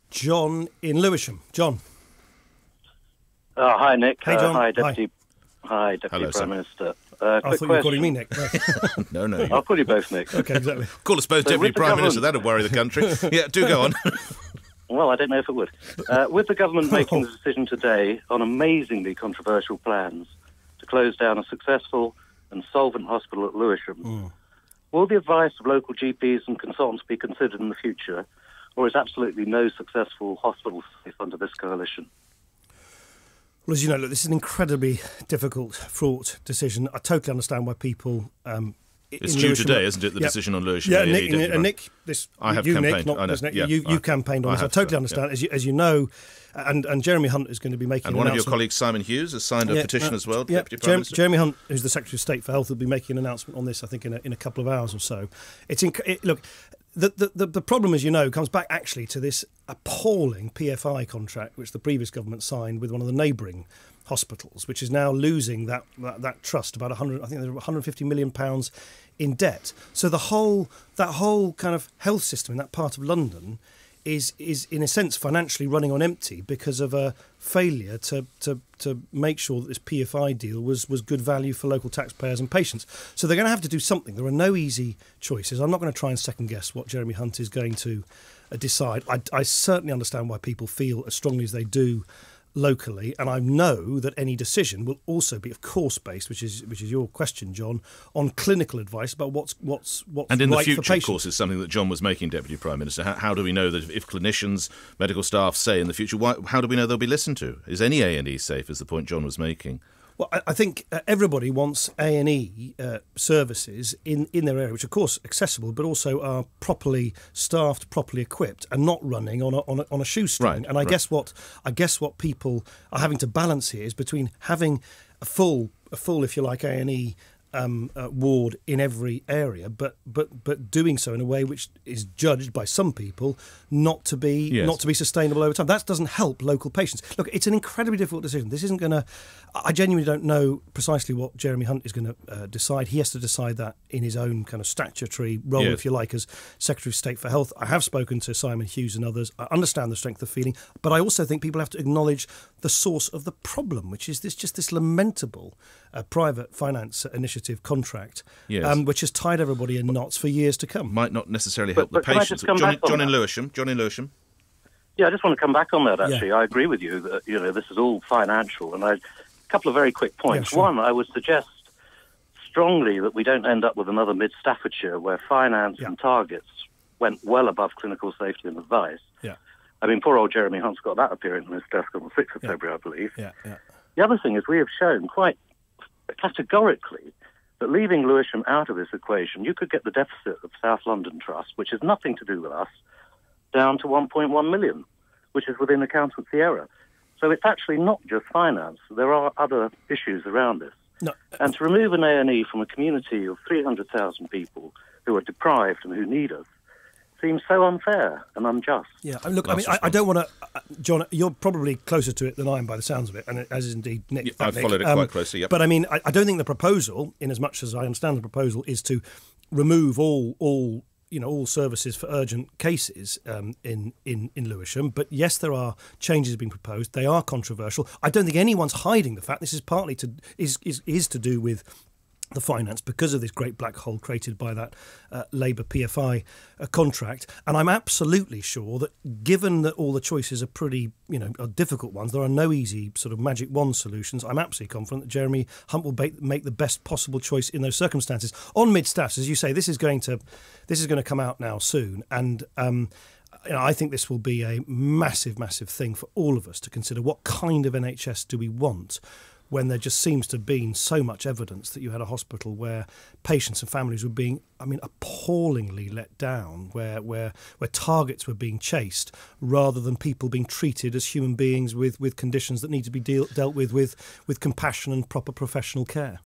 John in Lewisham. John. Hi, Nick. Hey, John. Hi, Deputy Prime Hello, Minister. I thought you were calling me Nick. No. I'll call you both Nick. Okay, exactly. Call us both Deputy Prime Minister. That'd worry the country. Yeah, do go on. Well, I don't know if it would. With the government making the decision today on amazingly controversial plans to close down a successful and solvent hospital at Lewisham, will the advice of local GPs and consultants be considered in the future, or is absolutely no successful hospital safe under this coalition? Well, as you know, look, this is an incredibly difficult, fraught decision. I totally understand why people... it's due Lewisham, today, isn't it, the decision on Lewisham? Yeah, Nick, I have you, campaigned. Nick, not Nick, you've campaigned on this. I totally understand. As you know, and Jeremy Hunt is going to be making and one of your colleagues, Simon Hughes, has signed a petition as well. Yeah, Jeremy Hunt, who's the Secretary of State for Health, will be making an announcement on this, I think, in a couple of hours or so. Look, the problem, as you know, comes back actually to this appalling PFI contract which the previous government signed with one of the neighbouring hospitals, which is now losing that trust, about 150 million pounds in debt. So that whole kind of health system in that part of London is in a sense financially running on empty because of a failure to make sure that this PFI deal was good value for local taxpayers and patients. So they're going to have to do something. There are no easy choices. I'm not going to try and second guess what Jeremy Hunt is going to decide. I certainly understand why people feel as strongly as they do locally, and I know that any decision will also be, of course, based, which is your question, John, on clinical advice about what's and in right the future, for patients. Of course, is something that John was making, Deputy Prime Minister. How do we know that if clinicians, medical staff say in the future, how do we know they'll be listened to? Is any A&E safe? Is the point John was making? Well, I think everybody wants A&E services in their area, which of course are accessible, but also are properly staffed, properly equipped, and not running on a shoestring. Right, and I guess what people are having to balance here is between having a full, if you like, A&E ward in every area, but doing so in a way which is judged by some people not to be sustainable over time. That doesn't help local patients. Look, it's an incredibly difficult decision. This isn't going to. I genuinely don't know precisely what Jeremy Hunt is going to decide. He has to decide that in his own kind of statutory role, if you like, as Secretary of State for Health. I have spoken to Simon Hughes and others. I understand the strength of feeling, but I also think people have to acknowledge the source of the problem, which is this lamentable private finance initiative contract, which has tied everybody in knots for years to come. Might not necessarily help the patients. John in Lewisham. Yeah, I just want to come back on that, actually. Yeah. I agree with you that, this is all financial. And a couple of very quick points. Yeah, sure. One, I would suggest strongly that we don't end up with another mid-Staffordshire where finance and targets went well above clinical safety and advice. Yeah. I mean, poor old Jeremy Hunt's got that appearing on his desk on the 6th of February, I believe. Yeah. The other thing is we have shown quite categorically that leaving Lewisham out of this equation, you could get the deficit of South London Trust, which has nothing to do with us, down to 1.1 million, which is within accountancy error. So it's actually not just finance. There are other issues around this. No. And to remove an A&E from a community of 300,000 people who are deprived and who need us seems so unfair and unjust. Yeah, look, I don't want to... John, you're probably closer to it than I am by the sounds of it, and as is indeed Nick. Yeah, I've followed it quite closely, But I mean, I don't think the proposal, in as much as I understand the proposal, is to remove all services for urgent cases in Lewisham. But yes, there are changes being proposed. They are controversial. I don't think anyone's hiding the fact this is partly to do with the finance because of this great black hole created by that Labour PFI contract. And I'm absolutely sure that given that all the choices are pretty, are difficult ones, there are no easy sort of magic wand solutions. I'm absolutely confident that Jeremy Hunt will make the best possible choice in those circumstances. On mid-staffs, as you say, this is going to come out now soon. And I think this will be a massive, massive thing for all of us to consider. What kind of NHS do we want when there just seems to have been so much evidence that you had a hospital where patients and families were being, appallingly let down, where targets were being chased rather than people being treated as human beings with conditions that need to be dealt with compassion and proper professional care.